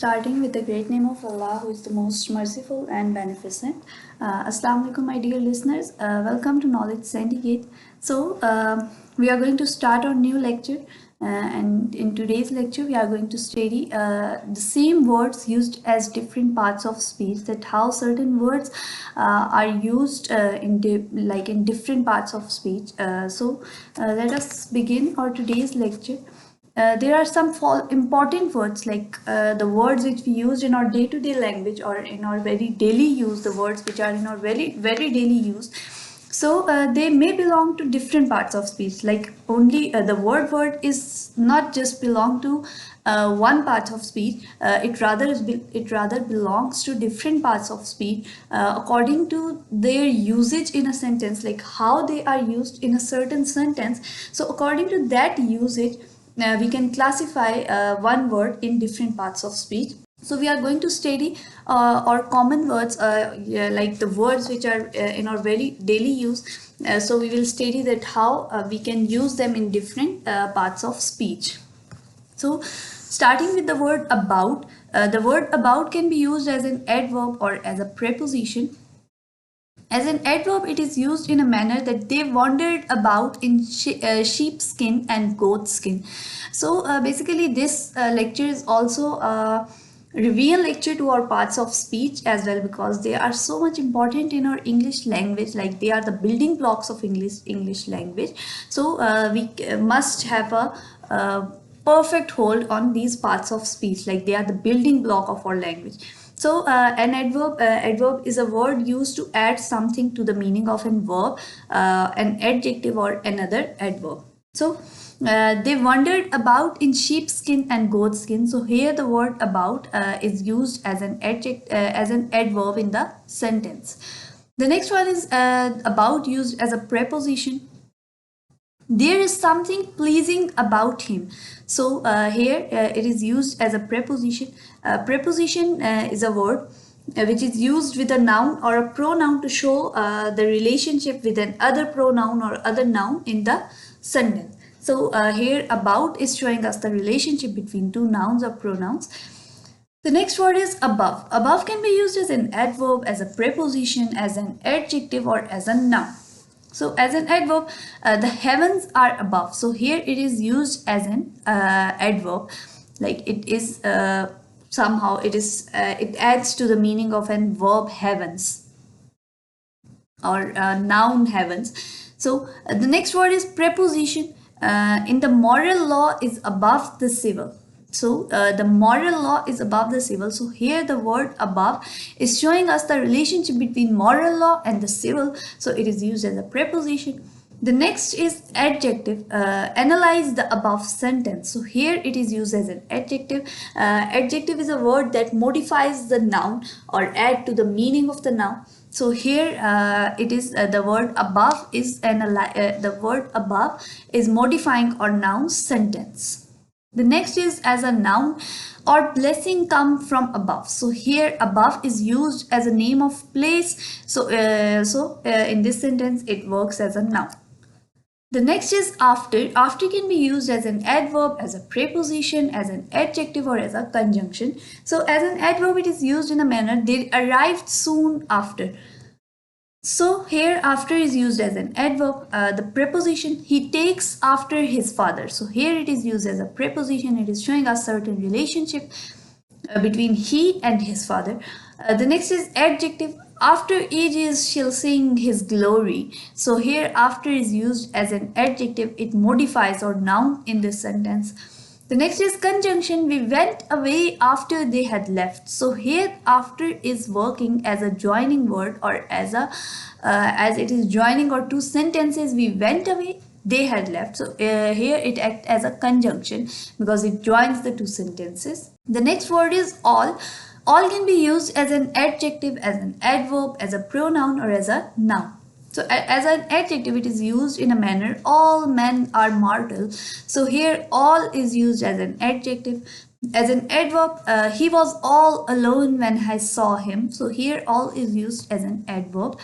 starting with the great name of Allah, who is the most merciful and beneficent. Assalamualikum, my dear listeners. Welcome to Knowledge Syndicate. We are going to start our new lecture. And in today's lecture, we are going to study the same words used as different parts of speech. That how certain words are used in different parts of speech. Let us begin our today's lecture. There are some important words like the words which we use in our day-to-day language or in our very daily use, the words which are in our very daily use. So they may belong to different parts of speech. Like only the word is not just belong to one part of speech. It rather belongs to different parts of speech according to their usage in a sentence, like how they are used in a certain sentence. So according to that usage, we can classify one word in different parts of speech. So we are going to study our common words, like the words which are in our very daily use. So we will study that how we can use them in different parts of speech. So starting with the word about, the word about can be used as an adverb or as a preposition. As an adverb, it is used in a manner that they wandered about in sheepskin and goatskin. So basically this lecture is also a reveal lecture to our parts of speech as well, because they are so much important in our English language, like they are the building blocks of English language. So we must have a perfect hold on these parts of speech, like they are the building block of our language. So an adverb is a word used to add something to the meaning of a verb, an adjective or another adverb. So they wandered about in sheepskin and goatskin. So here the word about is used as an adverb in the sentence. The next one is about used as a preposition. There is something pleasing about him. So here it is used as a preposition. Preposition is a word which is used with a noun or a pronoun to show the relationship with an other pronoun or other noun in the sentence. So here about is showing us the relationship between two nouns or pronouns. The next word is above. Above can be used as an adverb, as a preposition, as an adjective or as a noun. So as an adverb, the heavens are above. So here it is used as an adverb, like it is somehow it adds to the meaning of an verb heavens or noun heavens. So the next word is preposition. In the moral law is above the civil. So the moral law is above the civil. So here the word above is showing us the relationship between moral law and the civil. So it is used as a preposition. The next is adjective. Analyze the above sentence. So here it is used as an adjective. Adjective is a word that modifies the noun or add to the meaning of the noun. So here it is the word above is modifying our noun sentence. The next is as a noun, or blessing come from above. So here above is used as a name of place. So in this sentence it works as a noun. The next is after. After can be used as an adverb, as a preposition, as an adjective or as a conjunction. So as an adverb it is used in a manner they arrived soon after. So here after is used as an adverb. The preposition, he takes after his father. So here it is used as a preposition. It is showing us certain relationship between he and his father. The next is adjective. After ages shall sing his glory. So here after is used as an adjective. It modifies our noun in this sentence. The next is conjunction. We went away after they had left. So here after is working as a joining word or as it is joining our two sentences. We went away, they had left. So here it acts as a conjunction because it joins the two sentences. The next word is all. All can be used as an adjective, as an adverb, as a pronoun or as a noun. So as an adjective, it is used in a manner, all men are mortal. So here all is used as an adjective. As an adverb, he was all alone when I saw him. So here all is used as an adverb.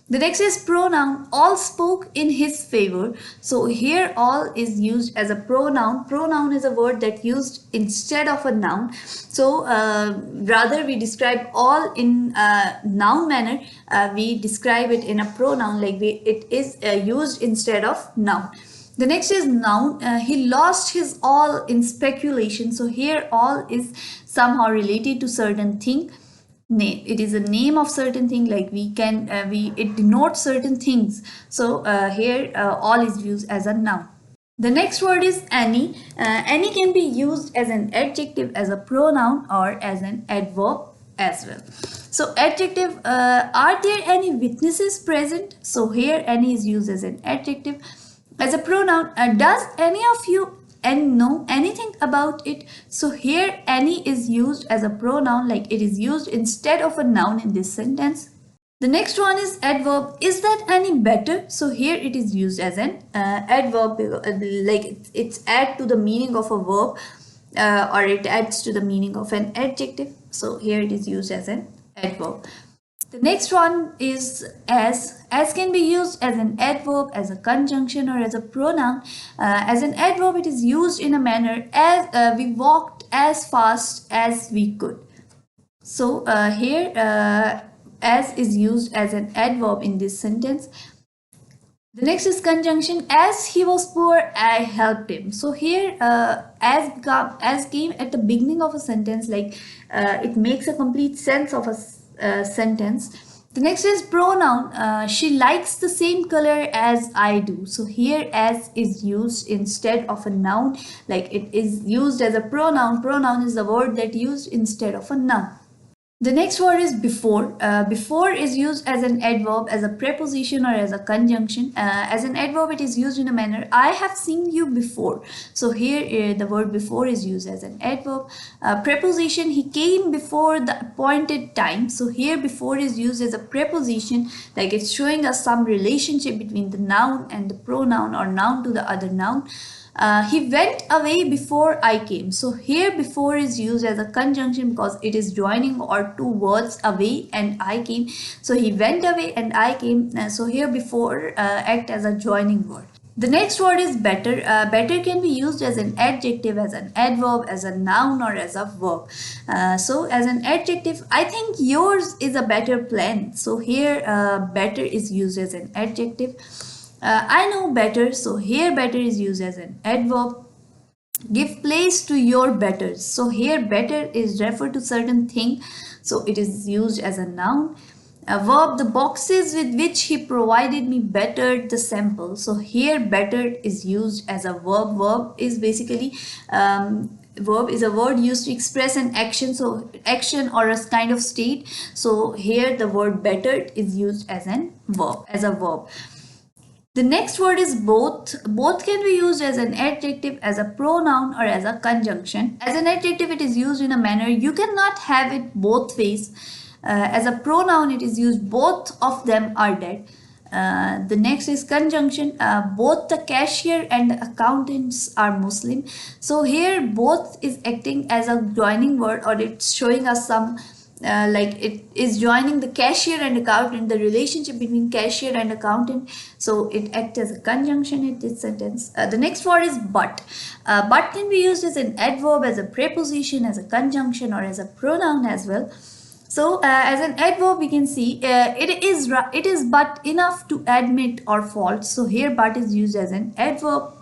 The next is pronoun. All spoke in his favor. So here all is used as a pronoun. Pronoun is a word that used instead of a noun. So rather we describe all in noun manner. We describe it in a pronoun, like it is used instead of noun. The next is noun. He lost his all in speculation. So here all is somehow related to certain thing. Name, it is a name of certain thing, like we can it denotes certain things. So here all is used as a noun. The next word is any. Any can be used as an adjective, as a pronoun, or as an adverb as well. So adjective, are there any witnesses present? So here any is used as an adjective. As a pronoun, does any of you and know anything about it? So here any is used as a pronoun, like it is used instead of a noun in this sentence. The next one is adverb. Is that any better? So here it is used as an adverb, like it's add to the meaning of a verb, or it adds to the meaning of an adjective. So here it is used as an adverb. The next one is as. As can be used as an adverb, as a conjunction, or as a pronoun. As an adverb, it is used in a manner as we walked as fast as we could. So here as is used as an adverb in this sentence. The next is conjunction. As he was poor, I helped him. So here as came at the beginning of a sentence, like it makes a complete sense of a sentence. The next is pronoun. She likes the same color as I do. So here as is used instead of a noun, like it is used as a pronoun. Pronoun is the word that used instead of a noun. The next word is before. Before is used as an adverb, as a preposition, or as a conjunction. As an adverb, it is used in a manner, I have seen you before. So here the word before is used as an adverb. Preposition, he came before the appointed time. So here before is used as a preposition, like it's showing us some relationship between the noun and the pronoun, or noun to the other noun. He went away before I came. So here before is used as a conjunction because it is joining or two words, away and I came. So he went away and I came. So here before act as a joining word. The next word is better. Better can be used as an adjective, as an adverb, as a noun, or as a verb. So as an adjective, I think yours is a better plan. So here better is used as an adjective. I know better. So here better is used as an adverb. Give place to your betters. So here better is referred to certain thing. So it is used as a noun. A verb, the boxes with which he provided me bettered the sample. So here bettered is used as a verb. Verb is basically verb is a word used to express an action, so action or a kind of state. So here the word bettered is used as a verb. The next word is both. Both can be used as an adjective, as a pronoun, or as a conjunction. As an adjective, it is used in a manner you cannot have it both ways. As a pronoun, it is used both of them are dead. The next is conjunction. Both the cashier and the accountants are Muslim. So here both is acting as a joining word, or it's showing us some like it is joining the cashier and accountant, the relationship between cashier and accountant. So it acts as a conjunction in this sentence. The next word is but. But can be used as an adverb, as a preposition, as a conjunction, or as a pronoun as well. So as an adverb, we can see it is but enough to admit or fault. So here but is used as an adverb.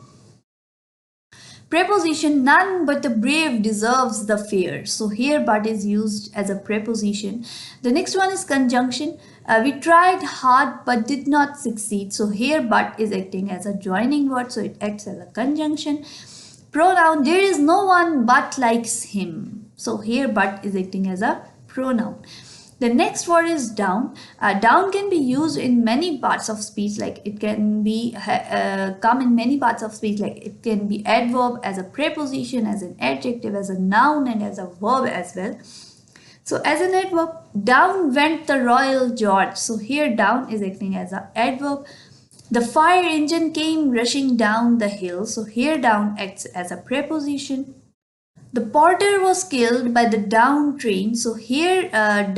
Preposition, none but the brave deserves the fair. So here but is used as a preposition. The next one is conjunction. We tried hard but did not succeed. So here but is acting as a joining word, so it acts as a conjunction. Pronoun, there is no one but likes him. So here but is acting as a pronoun. The next word is down. Down can be used in many parts of speech, like it can be come in many parts of speech, like it can be adverb, as a preposition, as an adjective, as a noun, and as a verb as well. So as an adverb, down went the Royal George. So here down is acting as an adverb. The fire engine came rushing down the hill. So here down acts as a preposition. The porter was killed by the down train. So here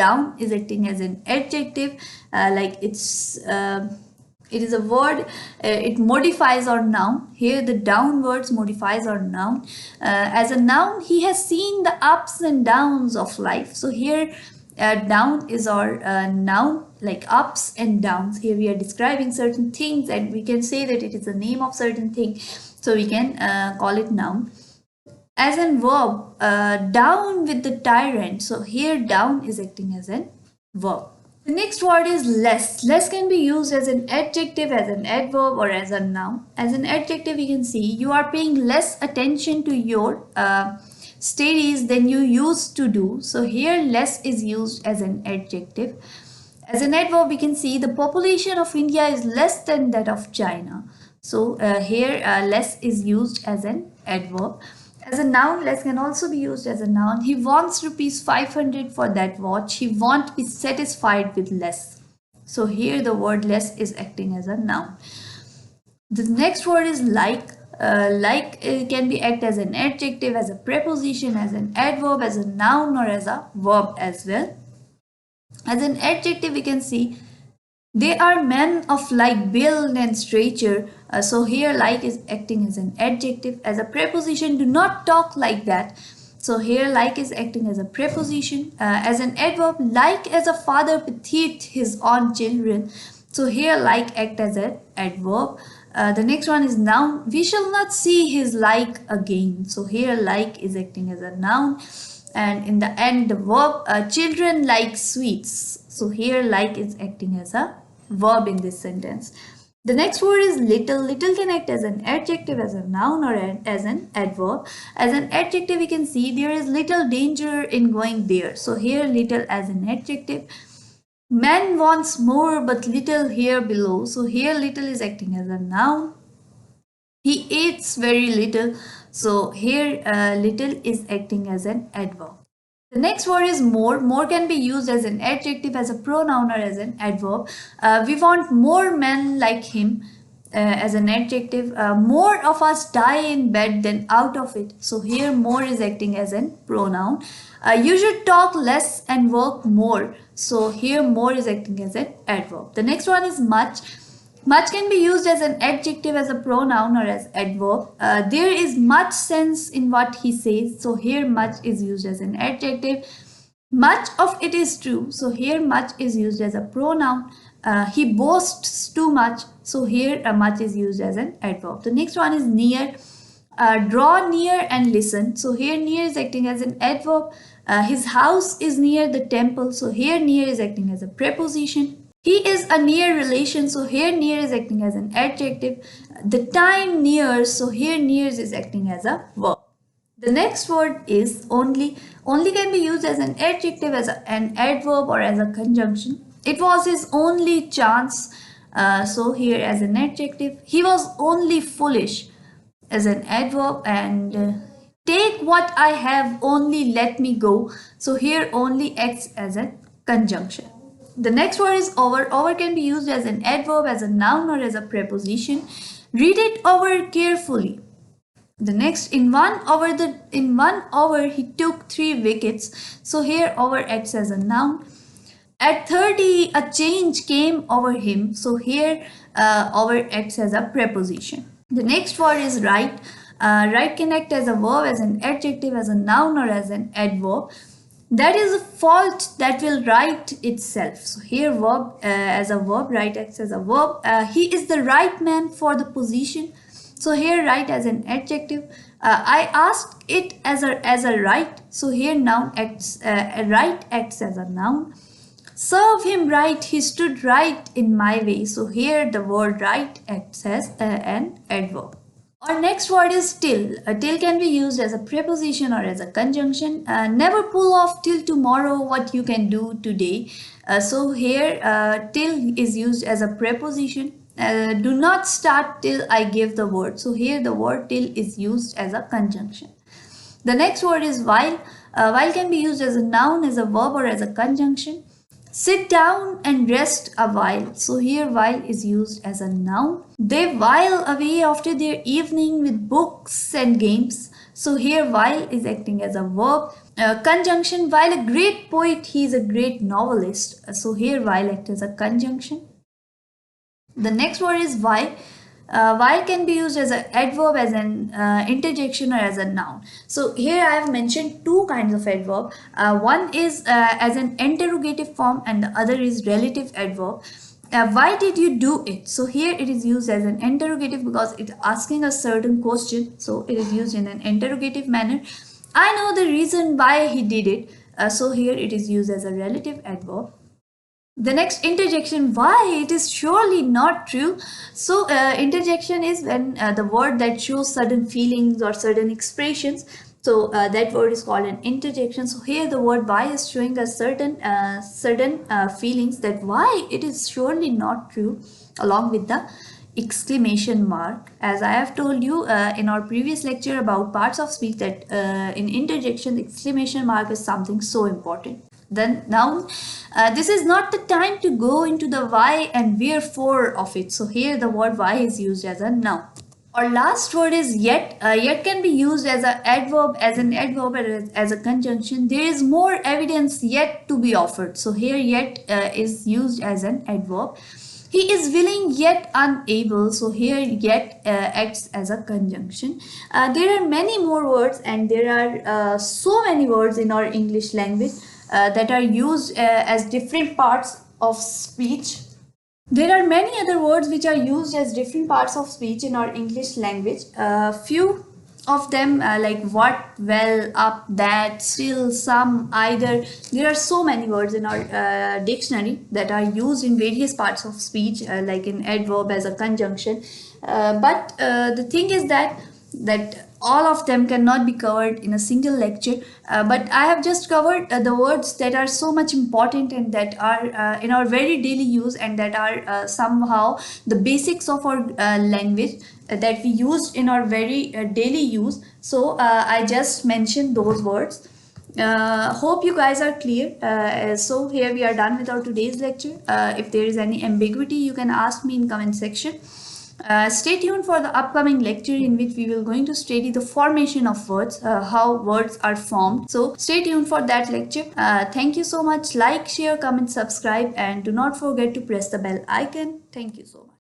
down is acting as an adjective, like it is a word, it modifies our noun. Here the down words modifies our noun. As a noun, he has seen the ups and downs of life. So here down is our noun, like ups and downs. Here we are describing certain things and we can say that it is the name of certain thing. So we can call it noun. As in verb, down with the tyrant. So here down is acting as an verb. The next word is less. Less can be used as an adjective, as an adverb, or as a noun. As an adjective, you can see you are paying less attention to your studies than you used to do. So here less is used as an adjective. As an adverb, we can see the population of India is less than that of China. So here less is used as an adverb. As a noun, less can also be used as a noun. He wants rupees 500 for that watch. He won't be satisfied with less. So here the word less is acting as a noun. The next word is like. Like can be act as an adjective, as a preposition, as an adverb, as a noun, or as a verb as well. As an adjective, we can see they are men of like build and stature. So here like is acting as an adjective. As a preposition, do not talk like that. So here like is acting as a preposition. As an adverb, like as a father pityeth his own children. So here like act as an adverb. The next one is noun. We shall not see his like again. So here like is acting as a noun. And in the end, the verb, children like sweets. So here like is acting as a verb in this sentence. The next word is little. Little can act as an adjective, as a noun, or as an adverb. As an adjective, we can see there is little danger in going there. So here little as an adjective. Man wants more but little here below. So here little is acting as a noun. He eats very little. So here little is acting as an adverb. The next word is more. More can be used as an adjective, as a pronoun, or as an adverb. We want more men like him as an adjective. More of us die in bed than out of it. So here more is acting as a pronoun. You should talk less and work more. So here more is acting as an adverb. The next one is much. Much can be used as an adjective, as a pronoun, or as adverb. There is much sense in what he says. So here much is used as an adjective. Much of it is true. So here much is used as a pronoun. He boasts too much. So here much is used as an adverb. The next one is near. Draw near and listen. So here near is acting as an adverb. His house is near the temple. So here near is acting as a preposition. He is a near relation. So here near is acting as an adjective. The time nears. So here nears is acting as a verb. The next word is only. Only can be used as an adjective, as an adverb, or as a conjunction. It was his only chance. So here as an adjective. He was only foolish as an adverb. And take what I have, only let me go. So here only acts as a conjunction. The next word is over. Over can be used as an adverb, as a noun, or as a preposition. Read it over carefully. The next, in 1 hour he took 3 wickets. So here over acts as a noun. At 30 a change came over him. So here over acts as a preposition. The next word is right. Right can act as a verb, as an adjective, as a noun, or as an adverb. That is a fault that will right itself. So here verb as a verb, right acts as a verb. He is the right man for the position. So here right as an adjective. I asked it as a right. So here noun acts, right acts as a noun. Serve him right, he stood right in my way. So here the word right acts as an adverb. Our next word is till. Till can be used as a preposition or as a conjunction. Never pull off till tomorrow what you can do today. So here till is used as a preposition. Do not start till I give the word. So here the word till is used as a conjunction. The next word is while. While can be used as a noun, as a verb, or as a conjunction. Sit down and rest a while. So here while is used as a noun. They while away after their evening with books and games. So here while is acting as a verb. Conjunction, while a great poet, he is a great novelist. So here while acts as a conjunction. The next word is why. Why can be used as an adverb, as an interjection, or as a noun. So here I have mentioned two kinds of adverb. One is as an interrogative form and the other is relative adverb. Why did you do it? So here it is used as an interrogative because it's asking a certain question. So it is used in an interrogative manner. I know the reason why he did it. So here it is used as a relative adverb. The next, interjection, why, it is surely not true. So interjection is when the word that shows certain feelings or certain expressions. So that word is called an interjection. So here the word why is showing us certain feelings, that why, it is surely not true, along with the exclamation mark. As I have told you in our previous lecture about parts of speech, that in interjection, exclamation mark is something so important. Then noun, this is not the time to go into the why and wherefore of it. So here the word why is used as a noun. Our last word is yet. Yet can be used as an adverb, or as a conjunction. There is more evidence yet to be offered. So here yet is used as an adverb. He is willing yet unable. So here yet acts as a conjunction. There are many more words, and there are so many words in our English language that are used as different parts of speech. There are many other words which are used as different parts of speech in our English language. Few of them like what, well, up, that, still, some, either. There are so many words in our dictionary that are used in various parts of speech, like in adverb, as a conjunction. But the thing is that all of them cannot be covered in a single lecture, but I have just covered the words that are so much important and that are in our very daily use, and that are somehow the basics of our language that we use in our very daily use. So I just mentioned those words. Hope you guys are clear. So here we are done with our today's lecture. If there is any ambiguity, you can ask me in comment section. Stay tuned for the upcoming lecture, in which we will going to study the formation of words, how words are formed. So stay tuned for that lecture. Thank you so much. Like, share, comment, subscribe, and do not forget to press the bell icon. Thank you so much.